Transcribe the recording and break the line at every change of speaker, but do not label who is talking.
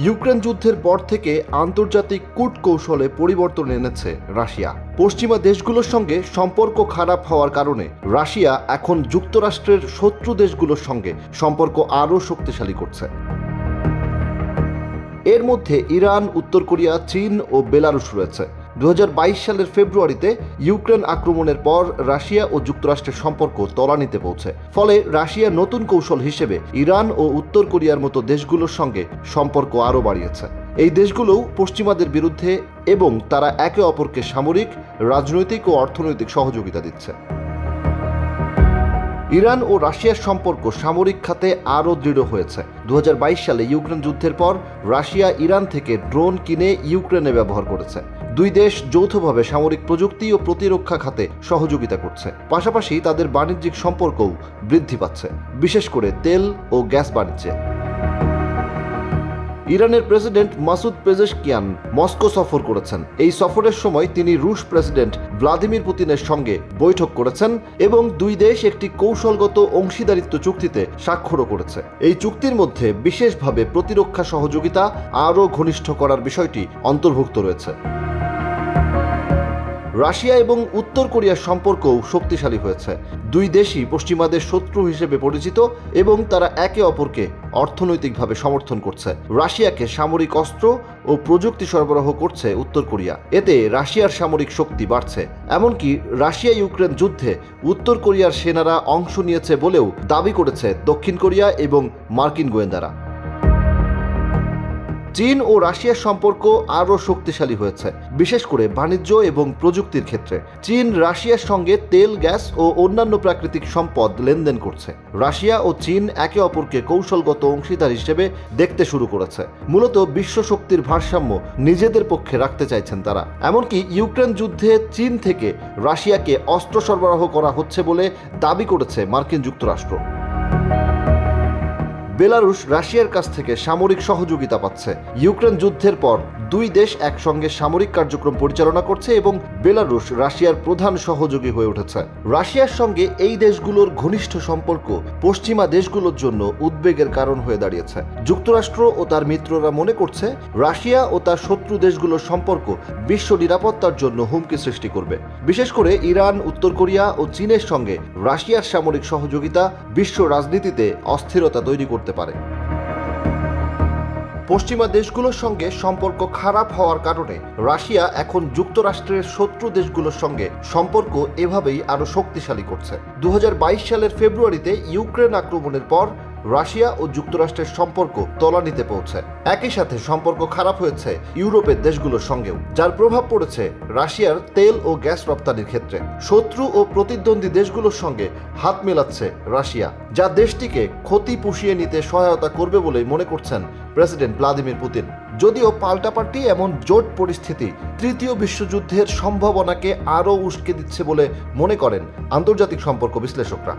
Ukraine যুদ্ধের পর থেকে আন্তর্জাতিক কূটকৌশলে পরিবর্তন এনেছে রাশিয়া। পশ্চিমা দেশগুলোর সঙ্গে সম্পর্ক খারাপ হওয়ার কারণে রাশিয়া এখন যুক্তরাষ্ট্রের শত্রু দেশগুলোর সঙ্গে সম্পর্ক আরও শক্তিশালী করছে। এর মধ্যে ইরান, উত্তর কোরিয়া, চীন ও বেলারুশ রয়েছে। 2022 সালের ফেব্রুয়ারিতে ইউক্রেন আক্রমণের পর রাশিয়া ও যুক্তরাষ্ট্রের সম্পর্ক তলানিতে পৌঁছে। ফলে রাশিয়া নতুন কৌশল হিসেবে ইরান ও উত্তর কোরিয়ার মতো দেশগুলোর সঙ্গে সম্পর্ক আরও বাড়িয়েছে। এই দেশগুলোও পশ্চিমাদের বিরুদ্ধে এবং তারা একে অপরকে সামরিক, রাজনৈতিক ও অর্থনৈতিক সহযোগিতা দিচ্ছে। ইরান ও রাশিয়ার সম্পর্ক সামরিক খাতে আরও দৃঢ় হয়েছে। 2022 সালে ইউক্রেন যুদ্ধের পর রাশিয়া ইরান থেকে ড্রোন কিনে ইউক্রেনে ব্যবহার করেছে। দুই দেশ যৌথভাবে সামরিক প্রযুক্তি ও প্রতিরক্ষা খাতে সহযোগিতা করছে। পাশাপাশি তাদের বাণিজ্যিক সম্পর্কও বৃদ্ধি পাচ্ছে, বিশেষ করে তেল ও গ্যাস বাণিজ্যে। ইরানের প্রেসিডেন্ট মাসুদ পেজেশকিয়ান মস্কো সফর করেছেন। এই সফরের সময় তিনি রুশ প্রেসিডেন্ট ভ্লাদিমির পুতিনের সঙ্গে বৈঠক করেছেন এবং দুই দেশ একটি কৌশলগত অংশীদারিত্ব চুক্তিতে স্বাক্ষরও করেছে। এই চুক্তির মধ্যে বিশেষভাবে প্রতিরক্ষা সহযোগিতা আরও ঘনিষ্ঠ করার বিষয়টি অন্তর্ভুক্ত রয়েছে। রাশিয়া এবং উত্তর কোরিয়ার সম্পর্কও শক্তিশালী হয়েছে। দুই দেশই পশ্চিমাদের শত্রু হিসেবে পরিচিত এবং তারা একে অপরকে অর্থনৈতিকভাবে সমর্থন করছে। রাশিয়াকে সামরিক অস্ত্র ও প্রযুক্তি সরবরাহ করছে উত্তর কোরিয়া। এতে রাশিয়ার সামরিক শক্তি বাড়ছে। এমনকি রাশিয়া ইউক্রেন যুদ্ধে উত্তর কোরিয়ার সেনারা অংশ নিয়েছে বলেও দাবি করেছে দক্ষিণ কোরিয়া এবং মার্কিন গোয়েন্দারা। চীন ও রাশিয়ার সম্পর্ক আরও শক্তিশালী হয়েছে, বিশেষ করে বাণিজ্য এবং প্রযুক্তির ক্ষেত্রে। চীন রাশিয়ার সঙ্গে তেল, গ্যাস ও অন্যান্য প্রাকৃতিক সম্পদ লেনদেন করছে। রাশিয়া ও চীন একে অপরকে কৌশলগত অংশীদার হিসেবে দেখতে শুরু করেছে। মূলত বিশ্ব শক্তির ভারসাম্য নিজেদের পক্ষে রাখতে চাইছেন তারা। এমনকি ইউক্রেন যুদ্ধে চীন থেকে রাশিয়াকে অস্ত্র সরবরাহ করা হচ্ছে বলে দাবি করেছে মার্কিন যুক্তরাষ্ট্র। বেলারুশ রাশিয়ার কাছ থেকে সামরিক সহযোগিতা পাচ্ছে। ইউক্রেন যুদ্ধের পর দুই দেশ একসঙ্গে সামরিক কার্যক্রম পরিচালনা করছে এবং বেলারুশ রাশিয়ার প্রধান সহযোগী হয়ে উঠেছে। রাশিয়ার সঙ্গে এই দেশগুলোর ঘনিষ্ঠ সম্পর্ক পশ্চিমা দেশগুলোর জন্য উদ্বেগের কারণ হয়ে দাঁড়িয়েছে। যুক্তরাষ্ট্র ও তার মিত্ররা মনে করছে রাশিয়া ও তার শত্রু দেশগুলোর সম্পর্ক বিশ্ব নিরাপত্তার জন্য হুমকি সৃষ্টি করবে। বিশেষ করে ইরান, উত্তর কোরিয়া ও চীনের সঙ্গে রাশিয়ার সামরিক সহযোগিতা বিশ্ব রাজনীতিতে অস্থিরতা তৈরি করতে পারে। পশ্চিমা দেশগুলোর সঙ্গে সম্পর্ক খারাপ হওয়ার কারণে রাশিয়া এখন যুক্তরাষ্ট্রের শত্রু দেশগুলোর সঙ্গে সম্পর্ক এভাবেই আরও শক্তিশালী করছে। 2022 সালের ফেব্রুয়ারিতে ইউক্রেন আক্রমণের পর রাশিয়া ও যুক্তরাষ্ট্রের সম্পর্ক তলানিতে পৌঁছে। একই সাথে সম্পর্ক খারাপ হয়েছে ইউরোপের দেশগুলোর সঙ্গেও, যার প্রভাব পড়েছে রাশিয়ার তেল ও গ্যাস রপ্তানির ক্ষেত্রে। শত্রু ও প্রতিদ্বন্দ্বী দেশগুলোর সঙ্গে হাত মেলাচ্ছে রাশিয়া, যা দেশটিকে ক্ষতি পুষিয়ে নিতে সহায়তা করবে বলে মনে করছেন প্রেসিডেন্ট ভ্লাদিমির পুতিন। যদিও পাল্টাপাল্টি এমন জোট পরিস্থিতি তৃতীয় বিশ্বযুদ্ধের সম্ভাবনাকে আরও উস্কে দিচ্ছে বলে মনে করেন আন্তর্জাতিক সম্পর্ক বিশ্লেষকরা।